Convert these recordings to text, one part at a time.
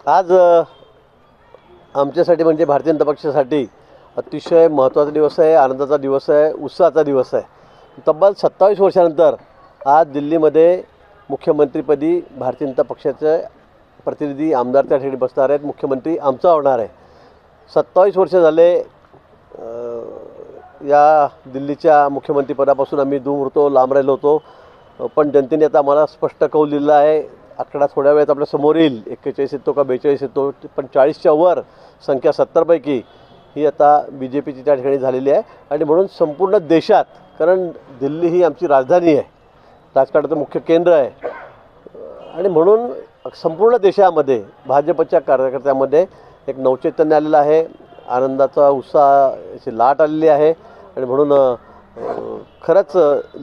आज आमच्यासाठी म्हणजे भारतीय जनता पक्षासाठी अतिशय महत्त्वाचा दिवस आहे, आनंदाचा दिवस आहे, उत्साहाचा दिवस आहे। तब्बल 27 वर्षानंतर आज दिल्लीमध्ये मुख्यमंत्रीपदी भारतीय जनता पक्षाचे प्रतिनिधी आमदार त्या ठिकाणी बसणार आहेत। मुख्यमंत्री आमचा होणार आहे। 27 वर्ष झाले या दिल्लीच्या मुख्यमंत्रीपदापासून आम्ही दूर होतो, लांब राहिलो होतो। पण जनतेने आता आम्हाला स्पष्ट कौल दिला आहे। आकडा थोड्या वेळात आपल्या समोर येईल, 41 येतो का 42 येतो, पण 40च्या वर संख्या 70 पैकी ही आता BJPची त्या ठिकाणी झालेली आहे। आणि म्हणून संपूर्ण देशात, कारण दिल्ली ही आमची राजधानी आहे, राजकारणाचं मुख्य केंद्र आहे, आणि म्हणून संपूर्ण देशामध्ये भाजपच्या कार्यकर्त्यांमध्ये एक नवचैतन्य आलेलं आहे, आनंदाचा उत्साहाची लाट आलेली आहे। आणि म्हणून खरंच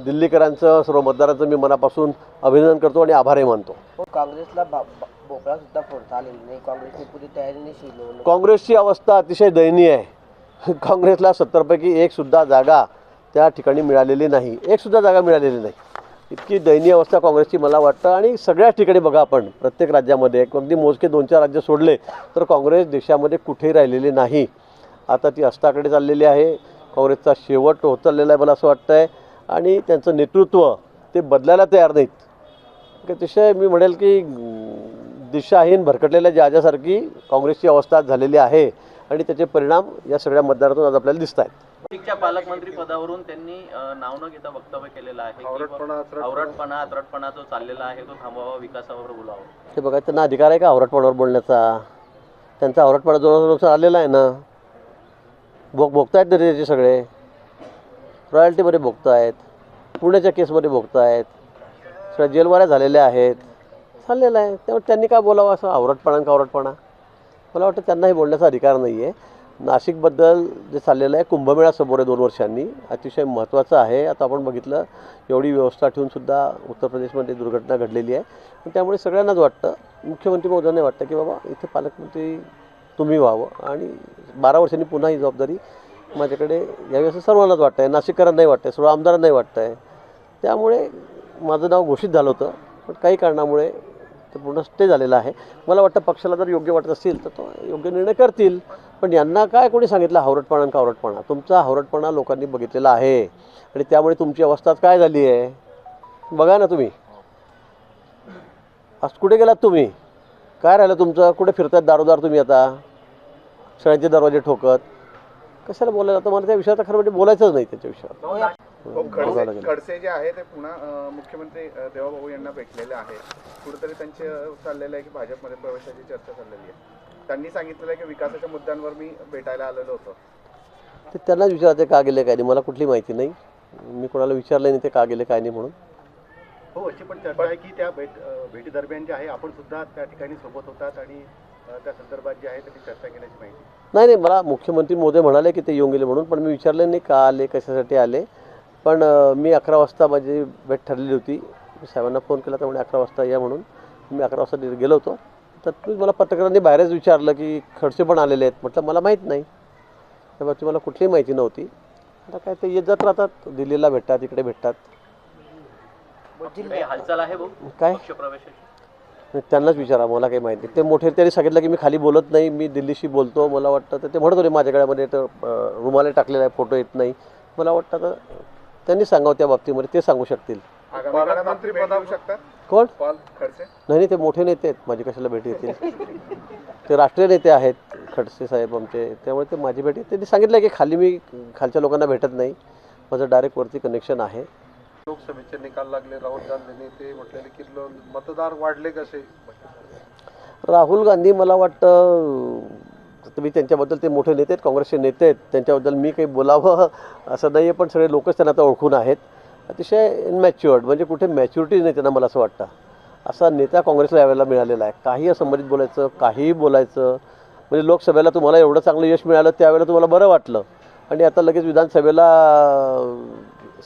दिल्लीकरांचं, सर्व मतदारांचं मी मनापासून अभिनंदन करतो आणि आभारही मानतो। काँग्रेसला भोपळा सुद्धा फोडता आलेला नाही, काँग्रेसने पुरी तयारी नाही केली। काँग्रेसची अवस्था अतिशय दयनीय आहे। काँग्रेसला 70 पैकी एक सुद्धा जागा त्या ठिकाणी मिळालेली नाही, एक सुद्धा जागा मिळालेली नाही। इतकी दयनीय अवस्था काँग्रेसची मला वाटतं। आणि सगळ्याच ठिकाणी बघा, आपण प्रत्येक राज्यामध्ये अगदी मोजके 2-4 राज्य सोडले तर काँग्रेस देशामध्ये कुठेही राहिलेली नाही। आता ती अस्ताकडे चाललेली आहे। काँग्रेसचा शेवट होत चाललेला आहे मला असं वाटतं आहे। आणि त्यांचं नेतृत्व ते बदलायला तयार नाहीत। अतिशय मी म्हणेल की दिशाहीन भरकटलेल्या जहाजासारखी काँग्रेसची अवस्था झालेली आहे। आणि त्याचे परिणाम या सगळ्या मतदारातून आज आपल्याला दिसत आहेत। नाशिकच्या पालकमंत्री पदावरून त्यांनी नाव न घेता वक्तव्य केलेलं आहे की आवरटपणा जो चाललेला आहे तो थांबवावा, विकासावर बोलावं। हे बघा, त्यांना अधिकार आहे का आवरटपणावर बोलण्याचा? त्यांचा आवरटपणा जोरात आलेला आहे ना, भोगतायत ना त्याचे सगळे, रॉयल्टीमध्ये भोगतायत, पुण्याच्या केसमध्ये भोगतायत, सगळ्या जेलवाऱ्या झालेल्या आहेत, चाललेलं आहे। त्यामुळे त्यांनी काय बोलावं असं आवरटपणा? मला वाटतं त्यांनाही बोलण्याचा अधिकार नाही आहे। नाशिकबद्दल जे चाललेलं आहे, कुंभमेळा समोर आहे 2 वर्षांनी, अतिशय महत्त्वाचं आहे। आता आपण बघितलं, एवढी व्यवस्था ठेवूनसुद्धा उत्तर प्रदेशमध्ये दुर्घटना घडलेली आहे। त्यामुळे सगळ्यांनाच वाटतं, मुख्यमंत्री महोदयांना वाटतं की बाबा इथे पालकमंत्री तुम्ही व्हावं आणि 12 वर्षांनी पुन्हा ही जबाबदारी माझ्याकडे यावी असं सर्वांनाच वाटतं आहे। नाशिककरांनाही वाटतं आहे, सर्व आमदारांनाही वाटतं आहे। त्यामुळे माझं नाव घोषित झालं होतं, पण काही कारणामुळे ते पूर्ण स्टे झालेलं आहे। मला वाटतं पक्षाला जर योग्य वाटत असेल तर तो योग्य निर्णय करतील। पण यांना काय कोणी सांगितलं आवरटपणा? तुमचा आवरटपणा लोकांनी बघितलेला आहे। आणि त्यामुळे तुमची अवस्था काय झाली आहे बघा ना तुम्ही। आज कुठे गेलात तुम्ही? काय राहिलं तुमचं? कुठे फिरतात दारोदार तुम्ही आता, सगळ्यांचे दरवाजे ठोकत? कशाला बोलायला? आता मला त्या विषयात खरं म्हणजे बोलायचंच नाही त्याच्या विषयावर। खडसे जे आहे ते पुन्हा मुख्यमंत्री देवाभाऊ यांना भेटलेले आहे। कुठेतरी त्यांचे चाललेलं आहे की भाजपमध्ये प्रवेशाची चर्चा चाललेली आहे। त्यांनी सांगितलेलं आहे की विकासाच्या मुद्द्यांवर मी भेटायला आलेलो होतो। ते त्यांनाच विचारते का गेले काय नाही, मला कुठली माहिती नाही। मी कोणाला विचारलं नाही ते का गेले काय नाही म्हणून। हो, अशी पण चर्चा आहे की त्या भेटी दरम्यान जे आहे आपण सुद्धा त्या ठिकाणी सोबत होतात आणि त्या संदर्भात जे आहे त्याची चर्चा केल्याची माहिती नाही। मला मुख्यमंत्री महोदय म्हणाले की ते येऊन गेले म्हणून, पण मी विचारले नाही का आले, कशासाठी आले। पण मी 11 वाजता माझी भेट ठरलेली होती। मी साहेबांना फोन केला तर म्हणे 11 वाजता या म्हणून। मी 11 वाजता गेलो होतो। तर मला पत्रकारांनी बाहेरच विचारलं की खडसे पण आलेले आहेत। म्हटलं मला माहीत नाही, त्याबाबतीत मला कुठलीही माहिती नव्हती। आता काय ते येत जात राहतात, दिल्लीला भेटतात, इकडे भेटतात। हालचाल आहे काय पक्षप्रवेशाची? त्यांनाच विचारा, मला काही माहिती नाही। ते मोठे त्यांनी सांगितलं की मी खाली बोलत नाही, मी दिल्लीशी बोलतो। मला वाटतं तर ते म्हणत होते माझ्या गळ्यामध्ये तर रुमाले टाकलेला आहे, फोटो येत नाही। मला वाटतं तर त्यांनी सांगावं त्या बाबतीमध्ये, ते सांगू शकतील। पालकमंत्री पद येऊ शकतात कोण? खडसे? नाही, ते मोठे नेते आहेत, माझी कशाला भेट येतील? ते राष्ट्रीय नेते आहेत खडसे साहेब आमचे, त्यामुळे ते माझी भेट त्यांनी सांगितलं की खाली मी खालच्या लोकांना भेटत नाही, माझं डायरेक्ट वरती कनेक्शन आहे। लोकसभेचे निकाल लागले, राहुल गांधींनी ते म्हटलेले की मतदार वाढले कसे? राहुल गांधी मला वाटतं तुम्ही त्यांच्याबद्दल, ते मोठे नेते आहेत, काँग्रेसचे नेते आहेत, त्यांच्याबद्दल मी काही बोलावं असं नाही आहे। पण सगळे लोकच त्यांना आता ओळखून आहेत। अतिशय इनमॅच्युअर्ड, म्हणजे कुठे मॅच्युरिटीज नाही त्यांना, मला असं वाटतं। असा नेता काँग्रेसला यावेळेला मिळालेला आहे। काही असंबंधित बोलायचं, काहीही बोलायचं, म्हणजे लोकसभेला तुम्हाला एवढं चांगलं यश मिळालं, त्यावेळेला तुम्हाला बरं वाटलं, आणि आता लगेच विधानसभेला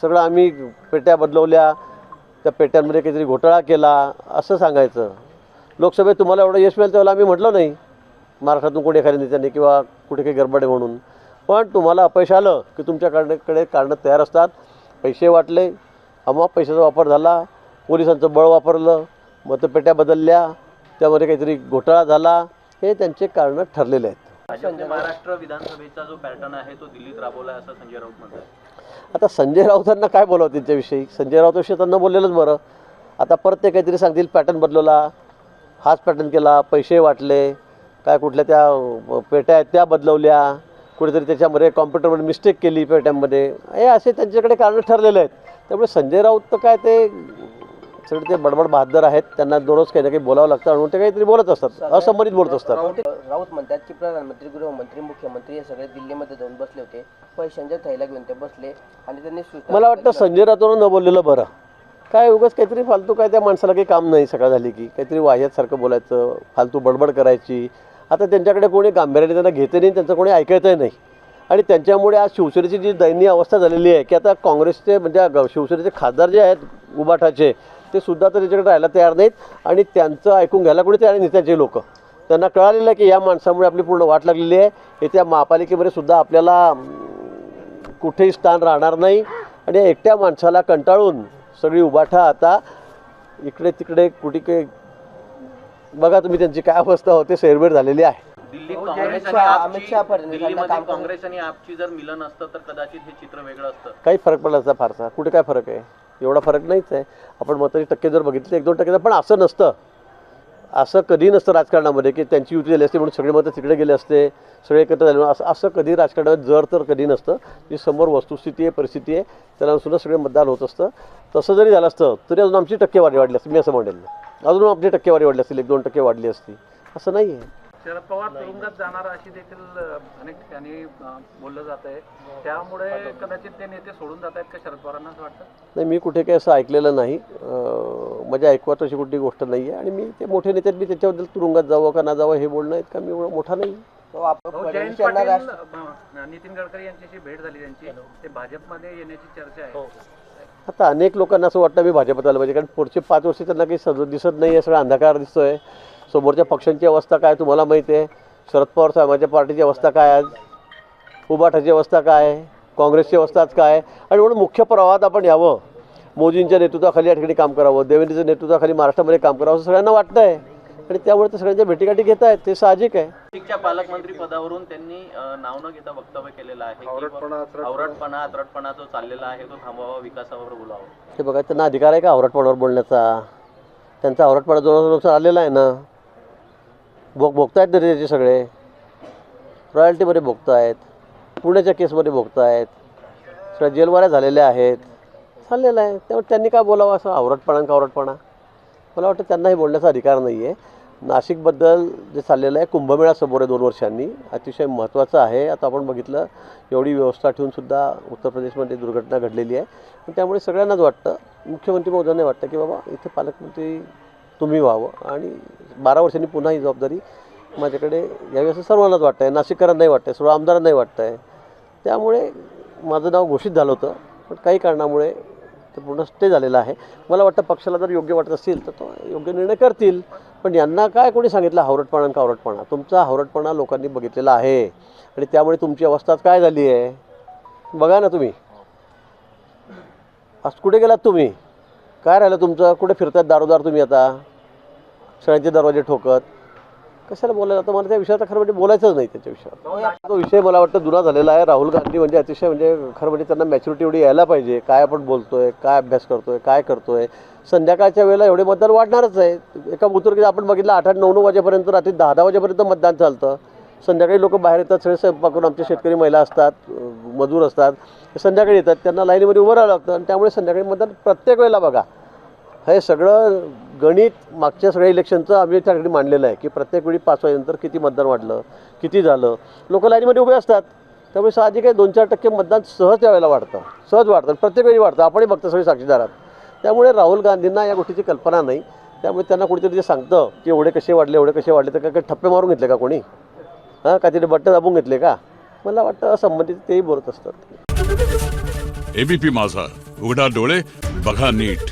सगळं आम्ही पेट्या बदलवल्या, त्या पेट्यांमध्ये काहीतरी घोटाळा केला असं सांगायचं। लोकसभेत तुम्हाला एवढं यश मिळालं त्यावेळेला आम्ही म्हटलं नाही महाराष्ट्रातून कोणी एखाद्या नेत्याने किंवा कुठे काही गडबड आहे म्हणून। पण तुम्हाला अपयश आलं की तुमच्याकडे कारणं तयार असतात। पैसे वाटले, अमाप पैशाचा वापर झाला, पोलिसांचं बळ वापरलं, मतपेट्या बदलल्या, त्यामध्ये काहीतरी घोटाळा झाला, हे त्यांचे कारणं ठरलेले आहेत. भाजपने महाराष्ट्र विधानसभेचा जो पॅटर्न आहे तो दिल्लीत राबवला आहे असं संजय राऊत म्हणतात. आता संजय राऊतांना काय बोलावं त्यांच्याविषयी? संजय राऊताविषयी त्यांना बोललेलंच बरं. आता परत ते काहीतरी सांगतील पॅटर्न बदलवला, हाच पॅटर्न केला, पैसे वाटले, काय कुठल्या त्या पेट्या आहेत त्या बदलवल्या, कुठेतरी त्याच्यामध्ये कॉम्प्युटरमध्ये मिस्टेक केली पेट्यांमध्ये, हे असे त्यांच्याकडे कारणं ठरलेले आहेत. त्यामुळे संजय राऊत तर काय ते सगळे ते बडबड बहादर आहेत, त्यांना दररोज काही ना काही बोलावं लागतं म्हणून ते काहीतरी बोलत असतात, असंबंधित बोलत असतात. राऊत म्हणतात की प्रधानमंत्री, गृहमंत्री, मुख्यमंत्री हे सगळे दिल्लीमध्ये जाऊन बसले होते, पैशांच्या थैला घेऊन ते बसले आणि त्यांनी मला वाटतं संजय राऊतांना न बोललेलं बरं. काय उगाच काहीतरी फालतू, काय त्या माणसाला काही काम नाही, सकाळ झाली की काहीतरी वाह्यातसारखं बोलायचं, फालतू बडबड करायची. आता त्यांच्याकडे कोणी गांभीर्याने त्यांना घेते नाही, त्यांचं कोणी ऐकायचंही नाही. आणि त्यांच्यामुळे आज शिवसेनेची जी दयनीय अवस्था झालेली आहे की आता काँग्रेसचे म्हणजे शिवसेनेचे खासदार जे आहेत उबाठाचे, ते सुद्धा तर त्याच्याकडे राहायला तयार नाहीत आणि त्यांचं ऐकून घ्यायला कोणी तयार नाही. त्याचे लोक त्यांना कळालेलं आहे की या माणसामुळे आपली पूर्ण वाट लागलेली आहे. येत्या महापालिकेमध्ये सुद्धा आपल्याला कुठेही स्थान राहणार नाही आणि एकट्या माणसाला कंटाळून सगळी उबाठा आता इकडे तिकडे कुठे बघा तुम्ही त्यांची काय अवस्था होते, सैरभैर झालेली आहे. दिल्लीत अमित काँग्रेस आणि शहा आपची, फडणवीसांना दिल्लीमध्ये काम करून- काँग्रेस आणि आपची जर मिलन असतं तर कदाचित हे चित्र वेगळं असतं. काही फरक पडला असता फारसा, कुठे काय फरक आहे? एवढा फरक नाहीच आहे. आपण मताची टक्के जर बघितले 1-2 टक्के, पण असं नसतं, असं कधी नसतं राजकारणामध्ये की त्यांची युती झाली असते म्हणून सगळे मतं तिकडे गेले असते, सगळे एकत्र झाले असं असं कधी राजकारणामध्ये जर तर कधी नसतं. जी समोर वस्तुस्थिती आहे, परिस्थिती आहे, त्याला सुद्धा सगळे मतदान होत असतं. तसं जरी झालं असतं तरी अजून आमची टक्केवारी वाढली असती, मी असं म्हणेन. अजून आमची टक्केवारी वाढली असतील, 1-2 टक्के वाढली असती, असं नाही आहे. शरद पवार तुरुंगात जाणार अशी देखील अनेक ठिकाणी बोललं जात आहे. त्यामुळे कदाचित ते नेते सोडून जात आहेत का शरद पवारांना असं वाटतं? नाही, मी कुठे काही असं ऐकलेलं नाही. माझ्या ऐकवात अशी कुठली गोष्ट नाही आहे आणि मी ते मोठे नेते मी त्याच्याबद्दल तुरुंगात जावं का ना जावं हे बोलणं आहेत का मी एवढा मोठा नाही. तो आपण जयंत फडणवीस यांना पाटील, नितीन गडकरी यांच्याशी भेट झाली त्यांची, ते भाजपमध्ये येण्याची चर्चा आहे. आता अनेक लोकांना असं वाटतं मी भाजपत आलं पाहिजे, कारण पुढचे 5 वर्ष त्यांना काही दिसत नाही आहे, सगळा अंधकार दिसतोय. समोरच्या पक्षांची अवस्था काय तुम्हाला माहिती आहे, शरद पवार साहेबांच्या पार्टीची अवस्था काय आज, उबाठाची अवस्था काय, काँग्रेसची अवस्था आज काय. आणि म्हणून मुख्य प्रवाहात आपण यावं, मोदींच्या नेतृत्वाखाली या ठिकाणी काम करावं, देवेंद्रच्या नेतृत्वाखाली महाराष्ट्रामध्ये काम करावं असं सगळ्यांना वाटतं आहे आणि त्यामुळे ते सगळ्यांच्या भेटीगाठी घेत आहेत, ते साहजिक आहे. नाशिकच्या पालकमंत्री पदावरून त्यांनी नाव न घेता वक्तव्य केलेलं आहे की आवरटपणा जो चाललेला आहे तो थांबवावा, विकासावर बोलावं. हे बघा, त्यांना अधिकार आहे का आवरटपणावर बोलण्याचा? त्यांचा आवरटपणा जोरात आलेला आहे ना, भोगतायत ना त्याचे सगळे, रॉयल्टीमध्ये भोगतायत, पुण्याच्या केसमध्ये भोगतायत, सगळ्या जेलवाऱ्या झालेल्या आहेत, चाललेलं आहे. त्यामुळे त्यांनी काय बोलावं असं आवरटपणा? मला वाटतं त्यांनाही बोलण्याचा अधिकार नाही आहे. नाशिकबद्दल जे चाललेलं आहे, कुंभमेळा समोर आहे 2 वर्षांनी, अतिशय महत्त्वाचं आहे. आता आपण बघितलं एवढी व्यवस्था ठेवूनसुद्धा उत्तर प्रदेशमध्ये दुर्घटना घडलेली आहे. त्यामुळे सगळ्यांनाच वाटतं, मुख्यमंत्री महोदयांना वाटतं की बाबा इथे पालकमंत्री तुम्ही व्हावं आणि 12 वर्षांनी पुन्हा ही जबाबदारी माझ्याकडे यावी असं सर्वांनाच वाटतं आहे. नाशिककरांनाही वाटतं आहे, सर्व आमदारांनाही वाटतं आहे. त्यामुळे माझं नाव घोषित झालं होतं, पण काही कारणामुळे ते पूर्ण स्टे झालेलं आहे. मला वाटतं पक्षाला जर योग्य वाटत असेल तर तो योग्य निर्णय करतील. पण यांना काय कोणी सांगितलं आवरटपणा? तुमचा आवरटपणा लोकांनी बघितलेला आहे आणि त्यामुळे तुमची अवस्था काय झाली आहे बघा ना तुम्ही. आज कुठे गेलात तुम्ही? काय राहिलं तुमचं? कुठे फिरतात दारोदार तुम्ही आता, सगळ्यांचे दरवाजे ठोकत? कशाला बोलायला? आता मला त्या विषयाचा खरं म्हणजे बोलायचंच नाही. त्याच्या विषयावर तो विषय मला वाटतं जुना झालेला आहे. राहुल गांधी म्हणजे अतिशय म्हणजे खरं म्हणजे त्यांना मॅच्युरिटी एवढी यायला पाहिजे, काय आपण बोलतोय, काय अभ्यास करतोय, काय करतोय. संध्याकाळच्या वेळेला एवढे मतदान वाढणारच आहे. एका बुतुर्गीत आपण बघितलं 8-9 वाजेपर्यंत, रात्री 10 वाजेपर्यंत मतदान चालतं. संध्याकाळी लोक बाहेर येतात, सगळे स्वयंपाक करून, आमचे शेतकरी महिला असतात, मजूर असतात, संध्याकाळी येतात, त्यांना लाईनीमध्ये उभं राहावं लागतं आणि त्यामुळे संध्याकाळी मतदान प्रत्येक वेळेला बघा. हे सगळं गणित मागच्या सगळ्या इलेक्शनचं आम्ही त्याकडे मांडलेलं आहे की प्रत्येक वेळी 5 वाजेनंतर किती मतदान वाढलं, किती झालं. लोक लाईनीमध्ये उभे असतात, त्यामुळे साहजिक आहे 2-4% मतदान सहज त्यावेळेला वाढतं, सहज वाढतं, प्रत्येक वेळी वाढतं. आपणही बघतो, सगळे साक्षीदार आहात. त्यामुळे राहुल गांधींना या गोष्टीची कल्पना नाही. त्यामुळे त्यांना कुठेतरी ते सांगतं की एवढे कसे वाढले, तर काय ठप्पे मारून घेतले का कोणी? का तिथे बट्टे दाबून घेतले का? मला वाटतं असंबंधित तेही बोलत असतात. एबीपी माझा, उघडा डोळे बघा नीट.